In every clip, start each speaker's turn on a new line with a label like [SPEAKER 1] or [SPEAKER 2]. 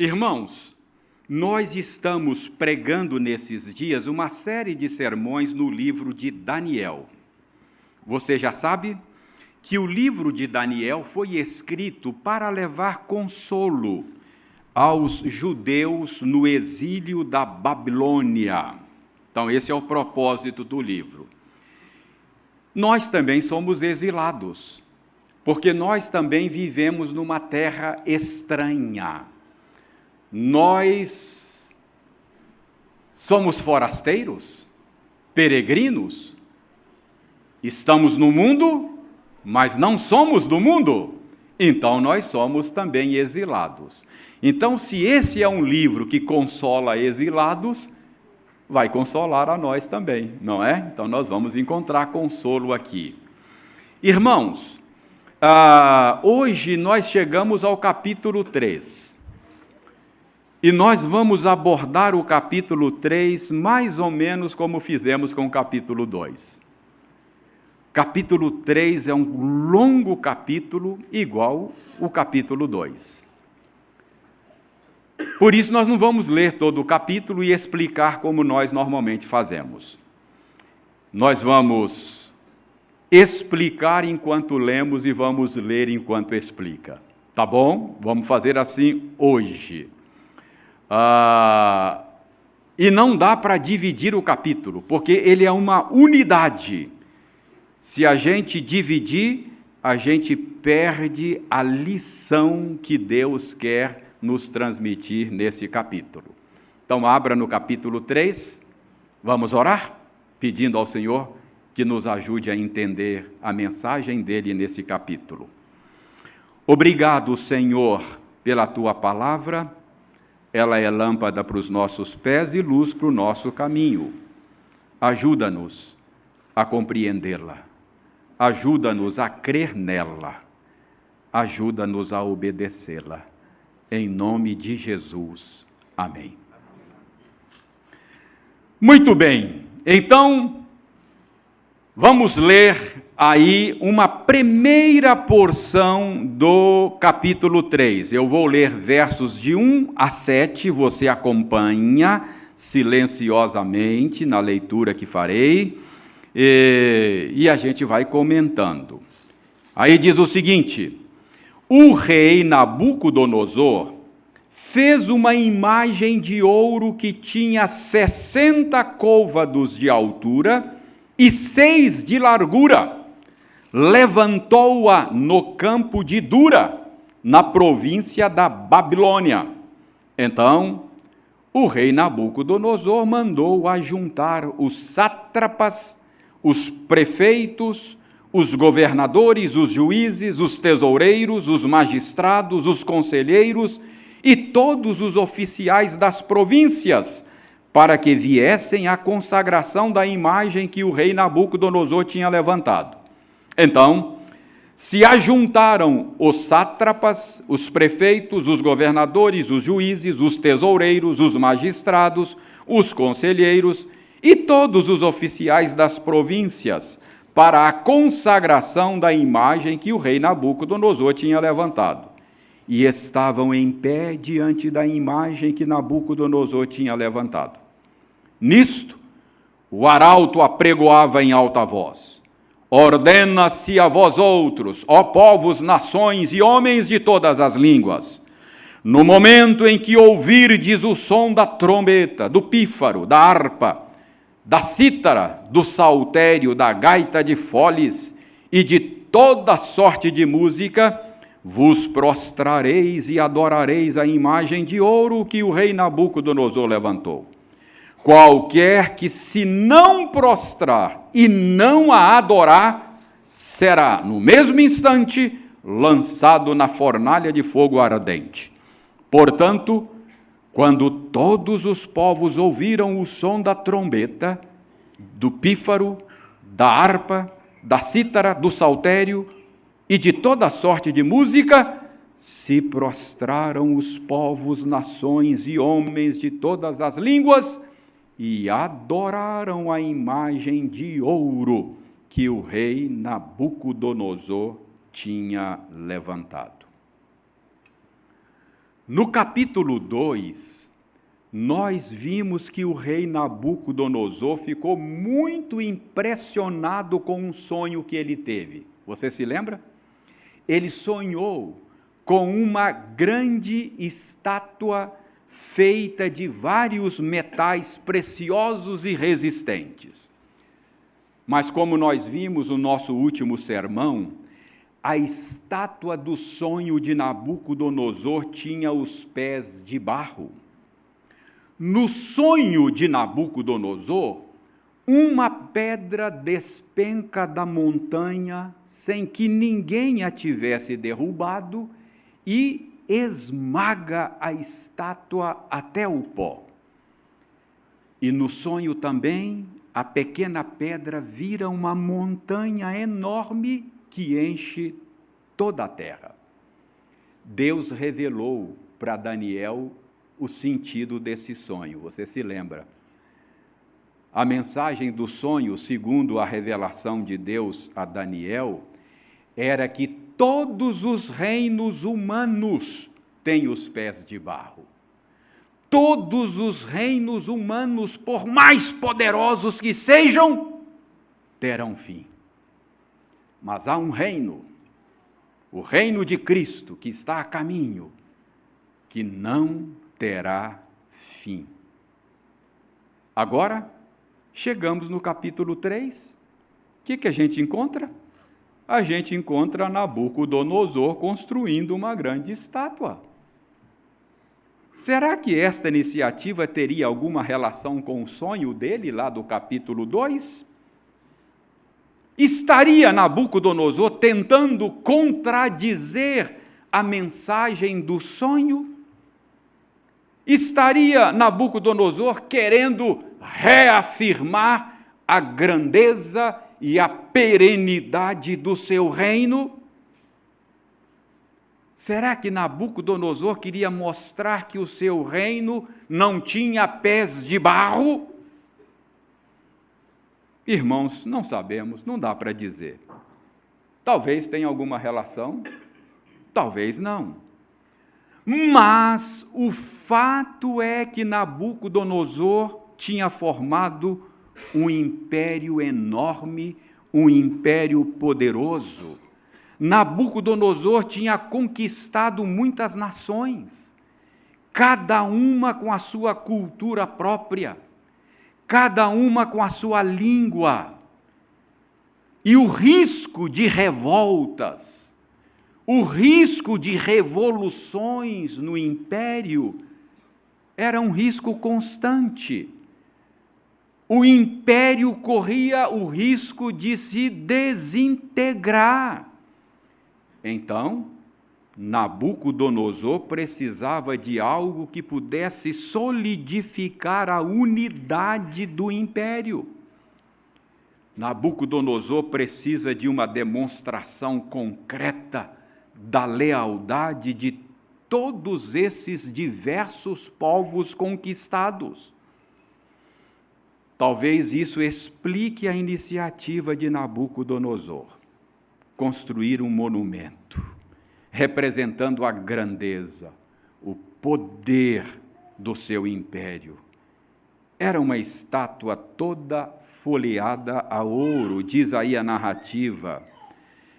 [SPEAKER 1] Irmãos, nós estamos pregando nesses dias uma série de sermões no livro de Daniel. Você já sabe que o livro de Daniel foi escrito para levar consolo aos judeus no exílio da Babilônia. Então, esse é o propósito do livro. Nós também somos exilados, porque nós também vivemos numa terra estranha. Nós somos forasteiros, peregrinos, estamos no mundo, mas não somos do mundo, então nós somos também exilados. Então, se esse é um livro que consola exilados, vai consolar a nós também, não é? Então nós vamos encontrar consolo aqui. Irmãos, hoje nós chegamos ao capítulo 3. E nós vamos abordar o capítulo 3 mais ou menos como fizemos com o capítulo 2. Capítulo 3 é um longo capítulo, igual o capítulo 2. Por isso nós não vamos ler todo o capítulo e explicar como nós normalmente fazemos. Nós vamos explicar enquanto lemos e vamos ler enquanto explica. Tá bom? Vamos fazer assim hoje. E não dá para dividir o capítulo, porque ele é uma unidade. Se a gente dividir, a gente perde a lição que Deus quer nos transmitir nesse capítulo. Então, abra no capítulo 3, vamos orar, pedindo ao Senhor que nos ajude a entender a mensagem dele nesse capítulo. Obrigado, Senhor, pela tua palavra. Ela é lâmpada para os nossos pés e luz para o nosso caminho. Ajuda-nos a compreendê-la. Ajuda-nos a crer nela. Ajuda-nos a obedecê-la. Em nome de Jesus. Amém. Muito bem. Então, vamos ler aí uma primeira porção do capítulo 3. Eu vou ler versos de 1 a 7, você acompanha silenciosamente na leitura que farei, e a gente vai comentando. Aí diz o seguinte: o rei Nabucodonosor fez uma imagem de ouro que tinha 60 côvados de altura e 6 de largura. Levantou-a no campo de Dura, na província da Babilônia. Então, o rei Nabucodonosor mandou ajuntar os sátrapas, os prefeitos, os governadores, os juízes, os tesoureiros, os magistrados, os conselheiros e todos os oficiais das províncias, para que viessem à consagração da imagem que o rei Nabucodonosor tinha levantado. Então, se ajuntaram os sátrapas, os prefeitos, os governadores, os juízes, os tesoureiros, os magistrados, os conselheiros e todos os oficiais das províncias para a consagração da imagem que o rei Nabucodonosor tinha levantado. E estavam em pé diante da imagem que Nabucodonosor tinha levantado. Nisto, o arauto apregoava em alta voz: ordena-se a vós outros, ó povos, nações e homens de todas as línguas, no momento em que ouvirdes o som da trombeta, do pífaro, da harpa, da cítara, do saltério, da gaita de foles e de toda sorte de música, vos prostrareis e adorareis a imagem de ouro que o rei Nabucodonosor levantou. Qualquer que se não prostrar e não a adorar, será, no mesmo instante, lançado na fornalha de fogo ardente. Portanto, quando todos os povos ouviram o som da trombeta, do pífaro, da harpa, da cítara, do saltério e de toda sorte de música, se prostraram os povos, nações e homens de todas as línguas e adoraram a imagem de ouro que o rei Nabucodonosor tinha levantado. No capítulo 2, nós vimos que o rei Nabucodonosor ficou muito impressionado com um sonho que ele teve. Você se lembra? Ele sonhou com uma grande estátua feita de vários metais preciosos e resistentes. Mas como nós vimos no nosso último sermão, a estátua do sonho de Nabucodonosor tinha os pés de barro. No sonho de Nabucodonosor, uma pedra despenca da montanha sem que ninguém a tivesse derrubado e esmaga a estátua até o pó. E no sonho também, a pequena pedra vira uma montanha enorme que enche toda a terra. Deus revelou para Daniel o sentido desse sonho, você se lembra? A mensagem do sonho, segundo a revelação de Deus a Daniel, era que todos os reinos humanos têm os pés de barro. Todos os reinos humanos, por mais poderosos que sejam, terão fim. Mas há um reino, o reino de Cristo, que está a caminho, que não terá fim. Agora, chegamos no capítulo 3, o que a gente encontra? A gente encontra Nabucodonosor construindo uma grande estátua. Será que esta iniciativa teria alguma relação com o sonho dele, lá do capítulo 2? Estaria Nabucodonosor tentando contradizer a mensagem do sonho? Estaria Nabucodonosor querendo reafirmar a grandeza e a perenidade do seu reino? Será que Nabucodonosor queria mostrar que o seu reino não tinha pés de barro? Irmãos, não sabemos, não dá para dizer. Talvez tenha alguma relação, talvez não. Mas o fato é que Nabucodonosor tinha formado um império enorme, um império poderoso. Nabucodonosor tinha conquistado muitas nações, cada uma com a sua cultura própria, cada uma com a sua língua. E o risco de revoltas, o risco de revoluções no império era um risco constante. O império corria o risco de se desintegrar. Então, Nabucodonosor precisava de algo que pudesse solidificar a unidade do império. Nabucodonosor precisa de uma demonstração concreta da lealdade de todos esses diversos povos conquistados. Talvez isso explique a iniciativa de Nabucodonosor. Construir um monumento, representando a grandeza, o poder do seu império. Era uma estátua toda folheada a ouro, diz aí a narrativa.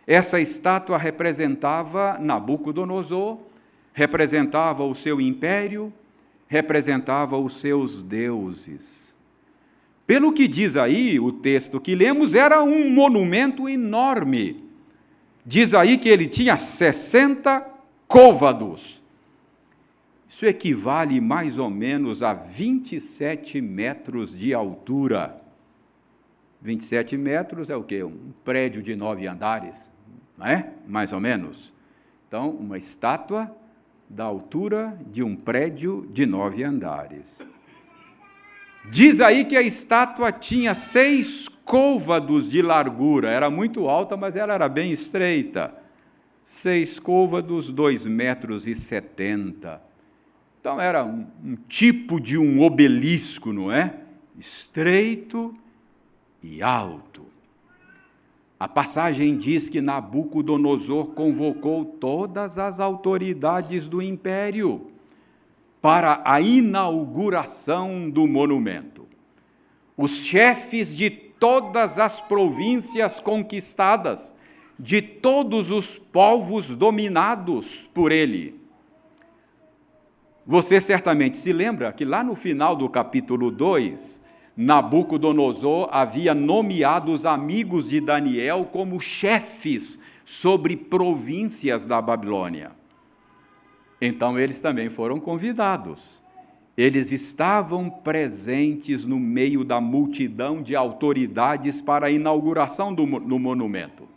[SPEAKER 1] Essa estátua representava Nabucodonosor, representava o seu império, representava os seus deuses. Pelo que diz aí o texto que lemos, era um monumento enorme. Diz aí que ele tinha 60 côvados. Isso equivale mais ou menos a 27 metros de altura. 27 metros é o quê? Um prédio de 9 andares, não é? Mais ou menos. Então, uma estátua da altura de um prédio de 9 andares. Diz aí que a estátua tinha 6 côvados de largura, era muito alta, mas ela era bem estreita. 6 côvados, 2,70 metros. Então era um tipo de um obelisco, não é? Estreito e alto. A passagem diz que Nabucodonosor convocou todas as autoridades do império, para a inauguração do monumento. Os chefes de todas as províncias conquistadas, de todos os povos dominados por ele. Você certamente se lembra que lá no final do capítulo 2, Nabucodonosor havia nomeado os amigos de Daniel como chefes sobre províncias da Babilônia. Então eles também foram convidados. Eles estavam presentes no meio da multidão de autoridades para a inauguração do monumento.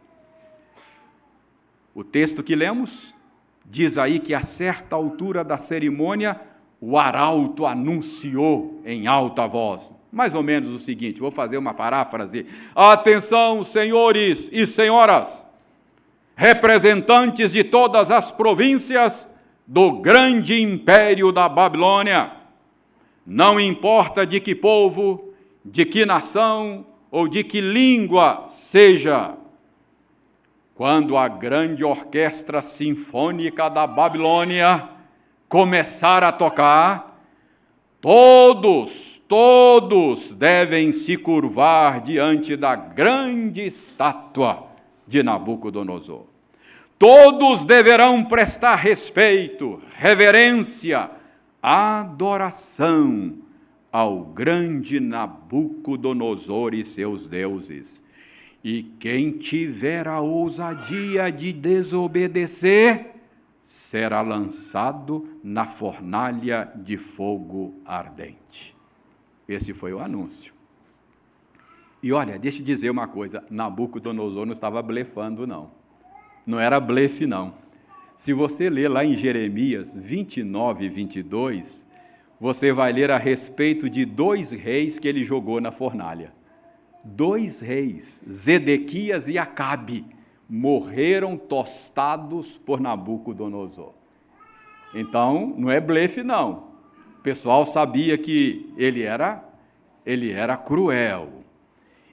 [SPEAKER 1] O texto que lemos diz aí que a certa altura da cerimônia, o arauto anunciou em alta voz, mais ou menos o seguinte, vou fazer uma paráfrase: atenção, senhores e senhoras, representantes de todas as províncias do grande império da Babilônia, não importa de que povo, de que nação ou de que língua seja, quando a grande orquestra sinfônica da Babilônia começar a tocar, todos devem se curvar diante da grande estátua de Nabucodonosor. Todos deverão prestar respeito, reverência, adoração ao grande Nabucodonosor e seus deuses. E quem tiver a ousadia de desobedecer, será lançado na fornalha de fogo ardente. Esse foi o anúncio. E olha, deixa eu dizer uma coisa, Nabucodonosor não estava blefando, não. Não era blefe, não. Se você ler lá em Jeremias 29 e 22, você vai ler a respeito de 2 reis que ele jogou na fornalha. 2 reis, Zedequias e Acabe, morreram tostados por Nabucodonosor. Então, não é blefe, não. O pessoal sabia que ele era cruel.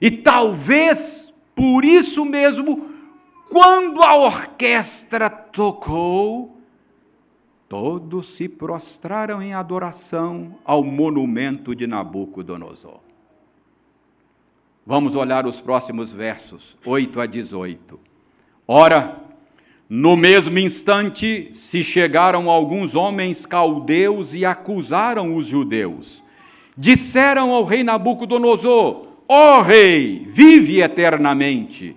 [SPEAKER 1] E talvez, por isso mesmo, quando a orquestra tocou, todos se prostraram em adoração ao monumento de Nabucodonosor. Vamos olhar os próximos versos, 8 a 18. Ora, no mesmo instante se chegaram alguns homens caldeus e acusaram os judeus. Disseram ao rei Nabucodonosor: ó rei, vive eternamente.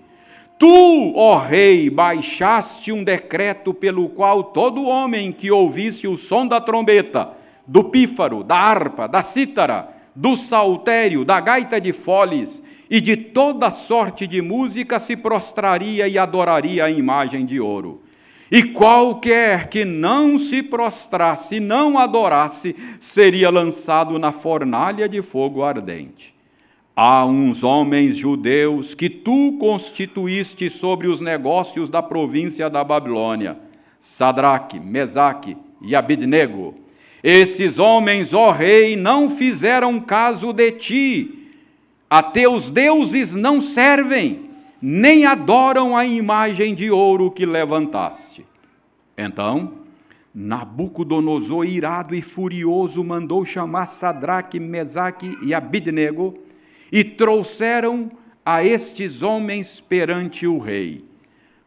[SPEAKER 1] Tu, ó rei, baixaste um decreto pelo qual todo homem que ouvisse o som da trombeta, do pífaro, da harpa, da cítara, do saltério, da gaita de foles e de toda sorte de música se prostraria e adoraria a imagem de ouro. E qualquer que não se prostrasse, não adorasse, seria lançado na fornalha de fogo ardente. Há uns homens judeus que tu constituíste sobre os negócios da província da Babilônia, Sadraque, Mesaque e Abidnego. Esses homens, ó rei, não fizeram caso de ti. A teus deuses não servem, nem adoram a imagem de ouro que levantaste. Então, Nabucodonosor, irado e furioso, mandou chamar Sadraque, Mesaque e Abidnego, e trouxeram a estes homens perante o rei.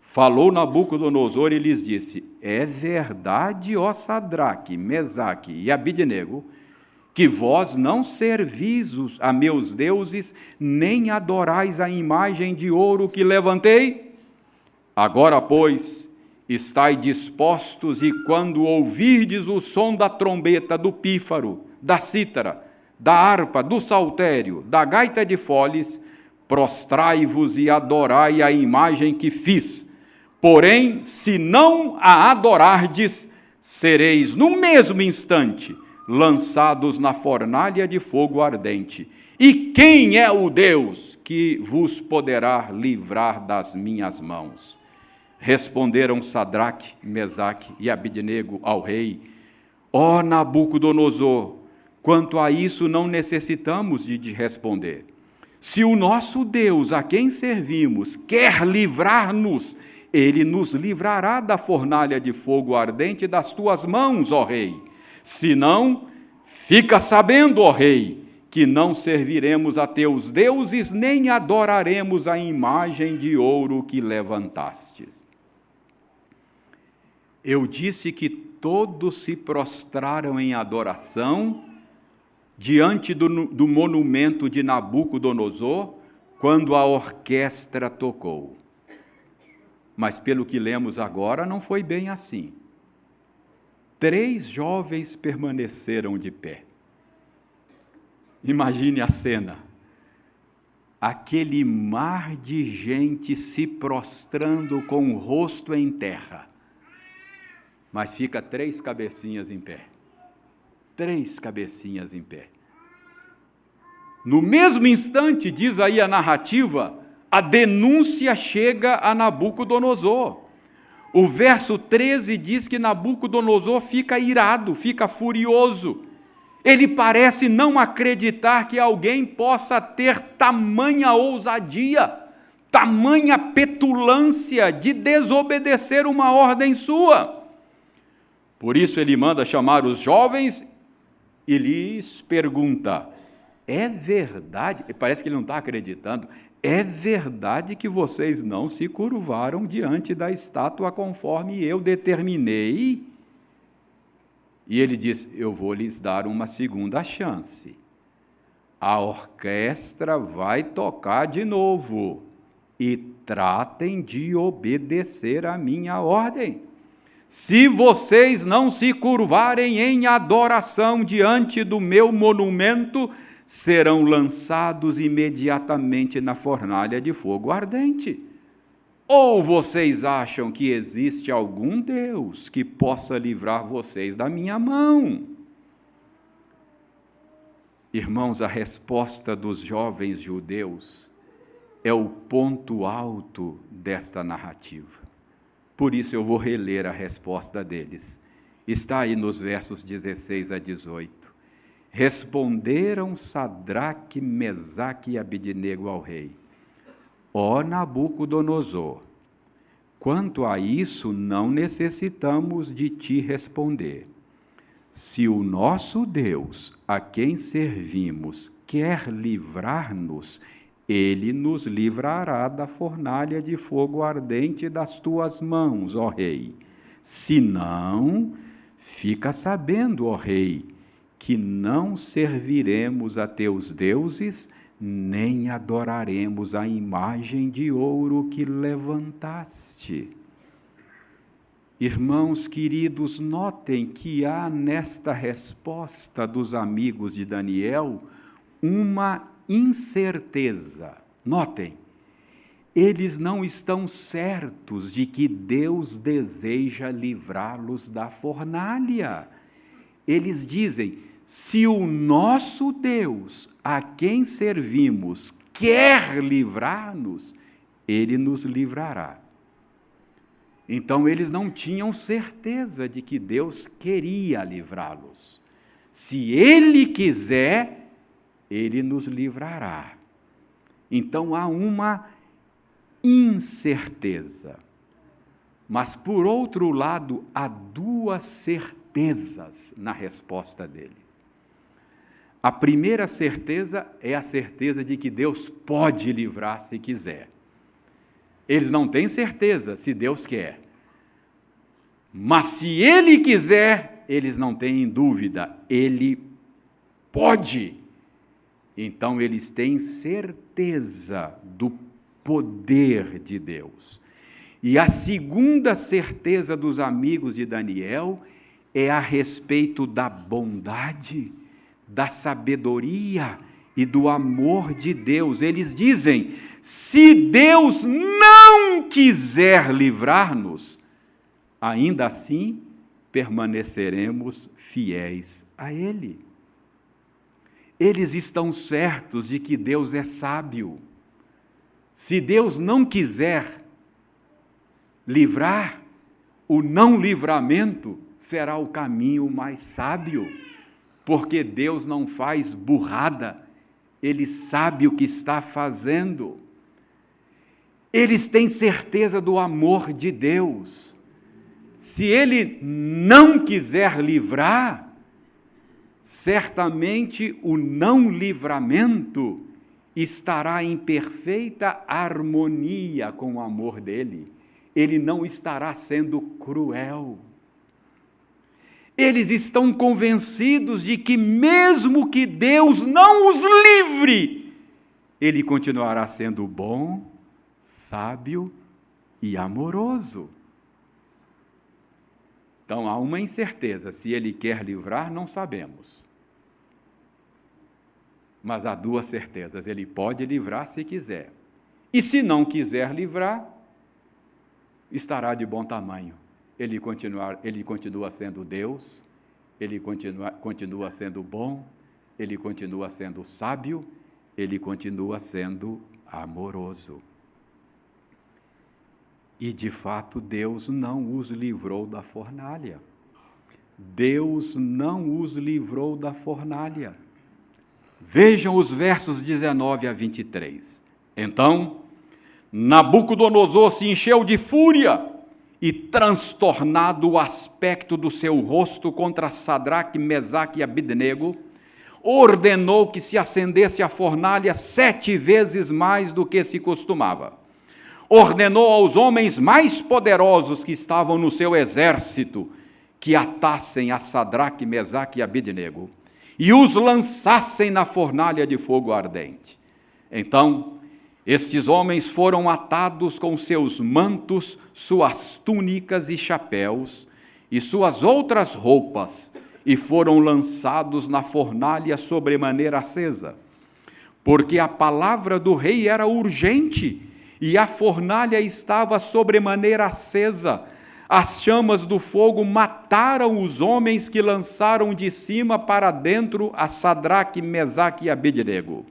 [SPEAKER 1] Falou Nabucodonosor e lhes disse: é verdade, ó Sadraque, Mesaque e Abidnego, que vós não servis a meus deuses, nem adorais a imagem de ouro que levantei? Agora, pois, estai dispostos, e quando ouvirdes o som da trombeta, do pífaro, da cítara, da harpa, do saltério, da gaita de foles, prostrai-vos e adorai a imagem que fiz. Porém, se não a adorardes, sereis no mesmo instante lançados na fornalha de fogo ardente. E quem é o Deus que vos poderá livrar das minhas mãos? Responderam Sadraque, Mesaque e Abidnego ao rei: ó Nabucodonosor, quanto a isso não necessitamos de responder. Se o nosso Deus, a quem servimos, quer livrar-nos, ele nos livrará da fornalha de fogo ardente das tuas mãos, ó rei. Senão, fica sabendo, ó rei, que não serviremos a teus deuses, nem adoraremos a imagem de ouro que levantastes. Eu disse que todos se prostraram em adoração diante do monumento de Nabucodonosor, quando a orquestra tocou. Mas pelo que lemos agora, não foi bem assim. 3 jovens permaneceram de pé. Imagine a cena. Aquele mar de gente se prostrando com o rosto em terra. Mas fica 3 cabecinhas em pé. 3 cabecinhas em pé. No mesmo instante, diz aí a narrativa, a denúncia chega a Nabucodonosor. O verso 13 diz que Nabucodonosor fica irado, fica furioso. Ele parece não acreditar que alguém possa ter tamanha ousadia, tamanha petulância de desobedecer uma ordem sua. Por isso ele manda chamar os jovens e lhes pergunta: é verdade? Parece que ele não está acreditando. É verdade que vocês não se curvaram diante da estátua conforme eu determinei? E ele diz: eu vou lhes dar uma segunda chance. A orquestra vai tocar de novo e tratem de obedecer a minha ordem. Se vocês não se curvarem em adoração diante do meu monumento, serão lançados imediatamente na fornalha de fogo ardente. Ou vocês acham que existe algum Deus que possa livrar vocês da minha mão? Irmãos, a resposta dos jovens judeus é o ponto alto desta narrativa. Por isso eu vou reler a resposta deles. Está aí nos versos 16 a 18. Responderam Sadraque, Mesaque e Abidnego ao rei: ó Nabucodonosor, quanto a isso não necessitamos de ti responder. Se o nosso Deus, a quem servimos, quer livrar-nos, ele nos livrará da fornalha de fogo ardente das tuas mãos, ó rei. Se não, fica sabendo, ó rei, que não serviremos a teus deuses, nem adoraremos a imagem de ouro que levantaste. Irmãos queridos, notem que há nesta resposta dos amigos de Daniel uma incerteza. Notem, eles não estão certos de que Deus deseja livrá-los da fornalha. Eles dizem: se o nosso Deus, a quem servimos, quer livrar-nos, ele nos livrará. Então, eles não tinham certeza de que Deus queria livrá-los. Se ele quiser, ele nos livrará. Então, há uma incerteza. Mas, por outro lado, há 2 certezas na resposta dele. A primeira certeza é a certeza de que Deus pode livrar se quiser. Eles não têm certeza se Deus quer. Mas se Ele quiser, eles não têm dúvida, Ele pode. Então eles têm certeza do poder de Deus. E a segunda certeza dos amigos de Daniel é a respeito da bondade, da sabedoria e do amor de Deus. Eles dizem: se Deus não quiser livrar-nos, ainda assim permaneceremos fiéis a Ele. Eles estão certos de que Deus é sábio. Se Deus não quiser livrar, o não livramento será o caminho mais sábio. Porque Deus não faz burrada, Ele sabe o que está fazendo. Eles têm certeza do amor de Deus. Se Ele não quiser livrar, certamente o não livramento estará em perfeita harmonia com o amor dele. Ele não estará sendo cruel. Eles estão convencidos de que mesmo que Deus não os livre, ele continuará sendo bom, sábio e amoroso. Então há uma incerteza, se ele quer livrar, não sabemos. Mas há duas certezas, ele pode livrar se quiser. E se não quiser livrar, estará de bom tamanho. Ele continua sendo Deus, ele continua sendo bom, ele continua sendo sábio, ele continua sendo amoroso. E, de fato, Deus não os livrou da fornalha. Deus não os livrou da fornalha. Vejam os versos 19 a 23. Então, Nabucodonosor se encheu de fúria e, transtornado o aspecto do seu rosto contra Sadraque, Mesaque e Abidnego, ordenou que se acendesse a fornalha 7 vezes mais do que se costumava. Ordenou aos homens mais poderosos que estavam no seu exército que atassem a Sadraque, Mesaque e Abidnego e os lançassem na fornalha de fogo ardente. Então, estes homens foram atados com seus mantos, suas túnicas e chapéus e suas outras roupas e foram lançados na fornalha sobremaneira acesa, porque a palavra do rei era urgente e a fornalha estava sobremaneira acesa. As chamas do fogo mataram os homens que lançaram de cima para dentro a Sadraque, Mesaque e Abidnego.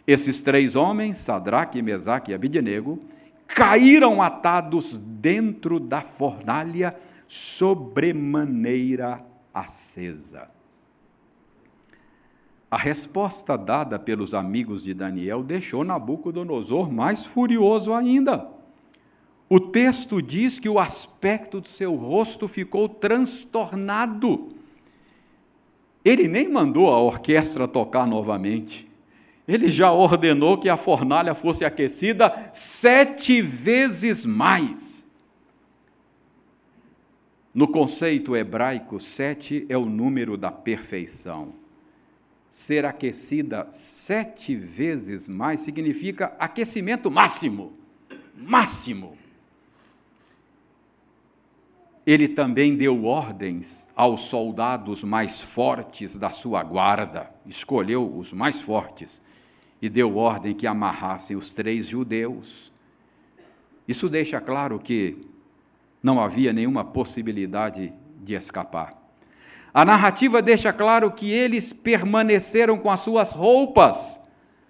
[SPEAKER 1] Esses 3 homens, Sadraque, Mesaque e Abidnego, caíram atados dentro da fornalha sobremaneira acesa. A resposta dada pelos amigos de Daniel deixou Nabucodonosor mais furioso ainda. O texto diz que o aspecto do seu rosto ficou transtornado. Ele nem mandou a orquestra tocar novamente. Ele já ordenou que a fornalha fosse aquecida 7 vezes mais. No conceito hebraico, 7 é o número da perfeição. Ser aquecida 7 vezes mais significa aquecimento máximo. Máximo. Ele também deu ordens aos soldados mais fortes da sua guarda, escolheu os mais fortes, e deu ordem que amarrassem os 3 judeus. Isso deixa claro que não havia nenhuma possibilidade de escapar. A narrativa deixa claro que eles permaneceram com as suas roupas,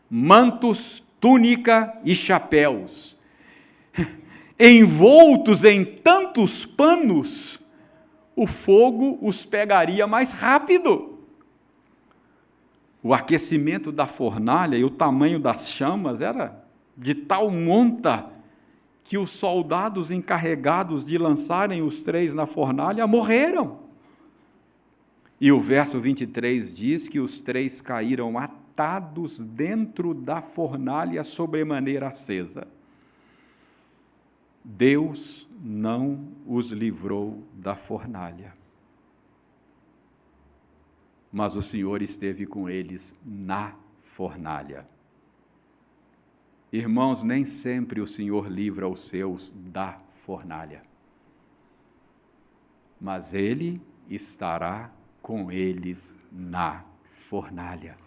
[SPEAKER 1] mantos, túnica e chapéus, envoltos em tantos panos, o fogo os pegaria mais rápido. O aquecimento da fornalha e o tamanho das chamas era de tal monta que os soldados encarregados de lançarem os 3 na fornalha morreram. E o verso 23 diz que os 3 caíram atados dentro da fornalha sobremaneira acesa. Deus não os livrou da fornalha, mas o Senhor esteve com eles na fornalha. Irmãos, nem sempre o Senhor livra os seus da fornalha, mas Ele estará com eles na fornalha.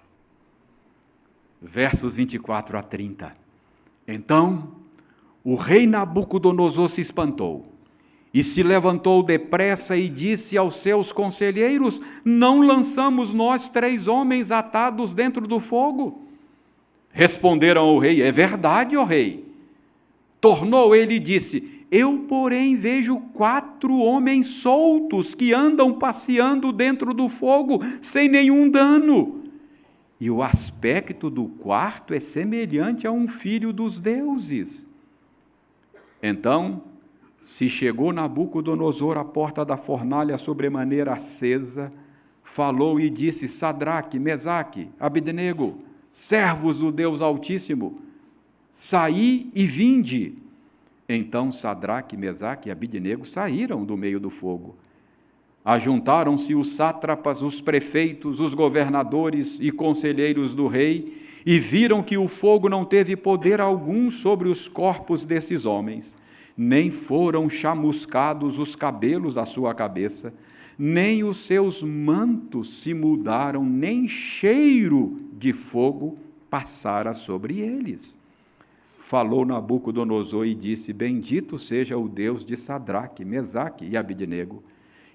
[SPEAKER 1] Versos 24 a 30. Então, o rei Nabucodonosor se espantou e se levantou depressa e disse aos seus conselheiros: não lançamos nós 3 homens atados dentro do fogo? Responderam ao rei: é verdade, ó rei. Tornou ele e disse: eu, porém, vejo 4 homens soltos que andam passeando dentro do fogo sem nenhum dano. E o aspecto do quarto é semelhante a um filho dos deuses. Então se chegou Nabucodonosor à porta da fornalha sobremaneira acesa, falou e disse: Sadraque, Mesaque, Abednego, servos do Deus Altíssimo, saí e vinde. Então Sadraque, Mesaque e Abednego saíram do meio do fogo. Ajuntaram-se os sátrapas, os prefeitos, os governadores e conselheiros do rei, e viram que o fogo não teve poder algum sobre os corpos desses homens, nem foram chamuscados os cabelos da sua cabeça, nem os seus mantos se mudaram, nem cheiro de fogo passara sobre eles. Falou Nabucodonosor e disse: Bendito seja o Deus de Sadraque, Mesaque e Abednego,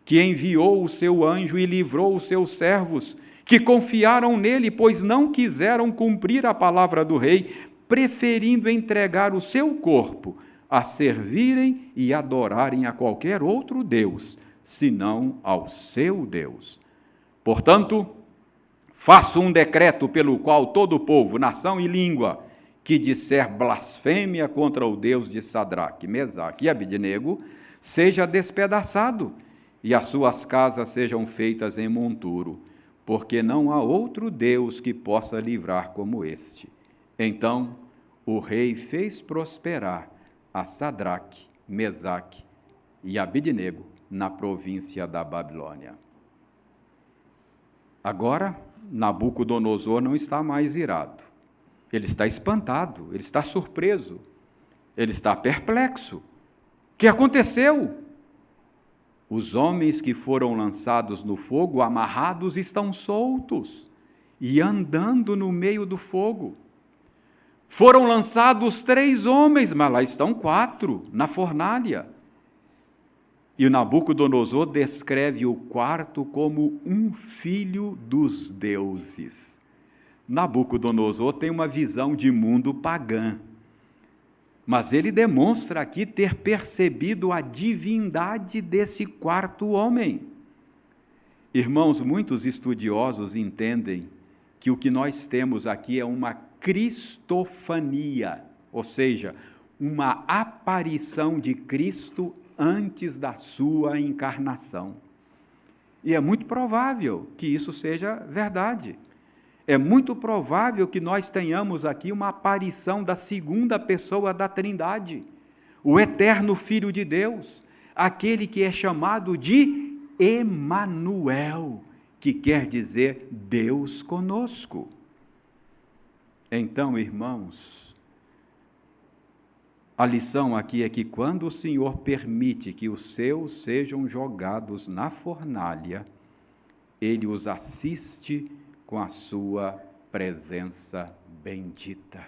[SPEAKER 1] que enviou o seu anjo e livrou os seus servos, que confiaram nele, pois não quiseram cumprir a palavra do rei, preferindo entregar o seu corpo a servirem e adorarem a qualquer outro Deus, senão ao seu Deus. Portanto, faço um decreto pelo qual todo povo, nação e língua que disser blasfêmia contra o Deus de Sadraque, Mesaque e Abednego, seja despedaçado, e as suas casas sejam feitas em monturo, porque não há outro Deus que possa livrar como este. Então o rei fez prosperar a Sadraque, Mesaque e Abednego na província da Babilônia. Agora, Nabucodonosor não está mais irado. Ele está espantado, ele está surpreso, ele está perplexo. O que aconteceu? Os homens que foram lançados no fogo, amarrados, estão soltos e andando no meio do fogo. Foram lançados 3 homens, mas lá estão 4, na fornalha. E o Nabucodonosor descreve o quarto como um filho dos deuses. Nabucodonosor tem uma visão de mundo pagã, mas ele demonstra aqui ter percebido a divindade desse quarto homem. Irmãos, muitos estudiosos entendem que o que nós temos aqui é uma cristofania, ou seja, uma aparição de Cristo antes da sua encarnação. E é muito provável que isso seja verdade. É muito provável que nós tenhamos aqui uma aparição da segunda pessoa da Trindade, o eterno Filho de Deus, aquele que é chamado de Emanuel, que quer dizer Deus conosco. Então, irmãos, a lição aqui é que quando o Senhor permite que os seus sejam jogados na fornalha, Ele os assiste com a sua presença bendita.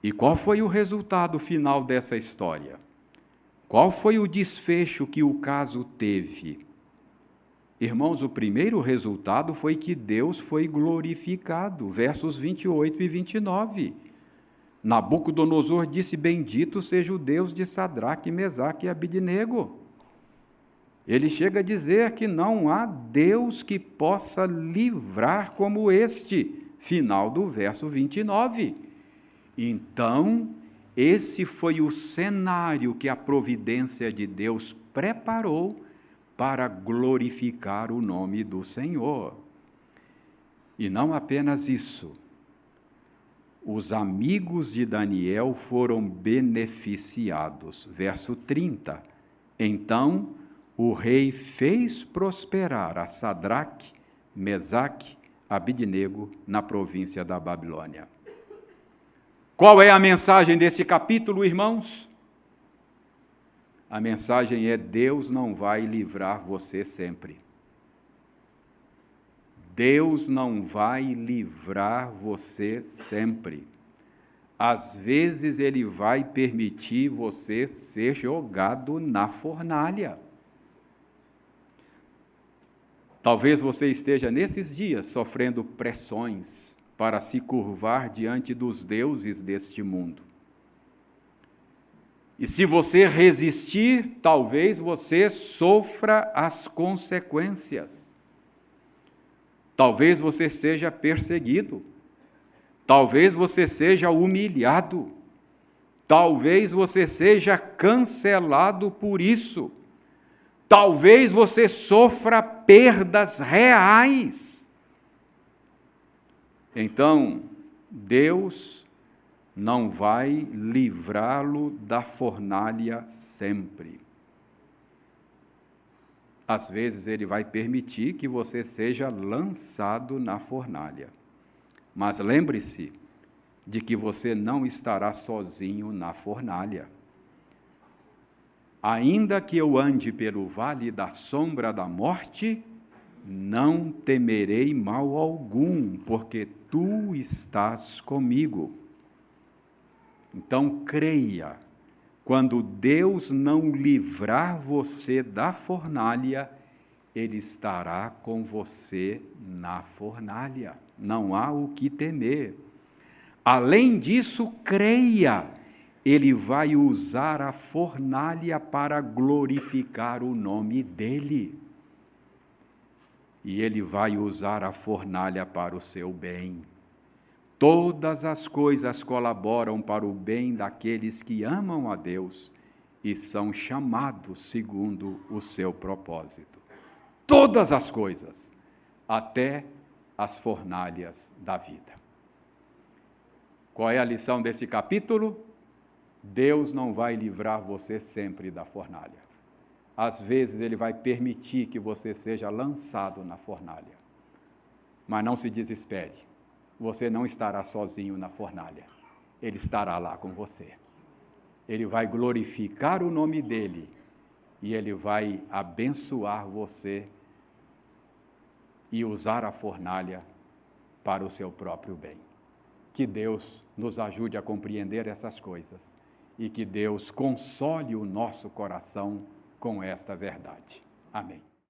[SPEAKER 1] E qual foi o resultado final dessa história? Qual foi o desfecho que o caso teve? Irmãos, o primeiro resultado foi que Deus foi glorificado, versos 28 e 29. Nabucodonosor disse: Bendito seja o Deus de Sadraque, Mesaque e Abednego. Ele chega a dizer que não há Deus que possa livrar como este, final do verso 29. Então, esse foi o cenário que a providência de Deus preparou para glorificar o nome do Senhor. E não apenas isso. Os amigos de Daniel foram beneficiados. Verso 30. Então, o rei fez prosperar a Sadraque, Mesaque, Abednego na província da Babilônia. Qual é a mensagem desse capítulo, irmãos? A mensagem é: Deus não vai livrar você sempre. Deus não vai livrar você sempre. Às vezes Ele vai permitir você ser jogado na fornalha. Talvez você esteja nesses dias sofrendo pressões para se curvar diante dos deuses deste mundo. E se você resistir, talvez você sofra as consequências. Talvez você seja perseguido. Talvez você seja humilhado. Talvez você seja cancelado por isso. Talvez você sofra perdas reais. Então, Deus não vai livrá-lo da fornalha sempre. Às vezes ele vai permitir que você seja lançado na fornalha. Mas lembre-se de que você não estará sozinho na fornalha. Ainda que eu ande pelo vale da sombra da morte, não temerei mal algum, porque tu estás comigo. Então creia, quando Deus não livrar você da fornalha, Ele estará com você na fornalha. Não há o que temer. Além disso, creia, Ele vai usar a fornalha para glorificar o nome dEle. E Ele vai usar a fornalha para o seu bem. Todas as coisas colaboram para o bem daqueles que amam a Deus e são chamados segundo o seu propósito. Todas as coisas, até as fornalhas da vida. Qual é a lição desse capítulo? Deus não vai livrar você sempre da fornalha. Às vezes Ele vai permitir que você seja lançado na fornalha. Mas não se desespere. Você não estará sozinho na fornalha. Ele estará lá com você. Ele vai glorificar o nome dEle e Ele vai abençoar você e usar a fornalha para o seu próprio bem. Que Deus nos ajude a compreender essas coisas e que Deus console o nosso coração com esta verdade. Amém.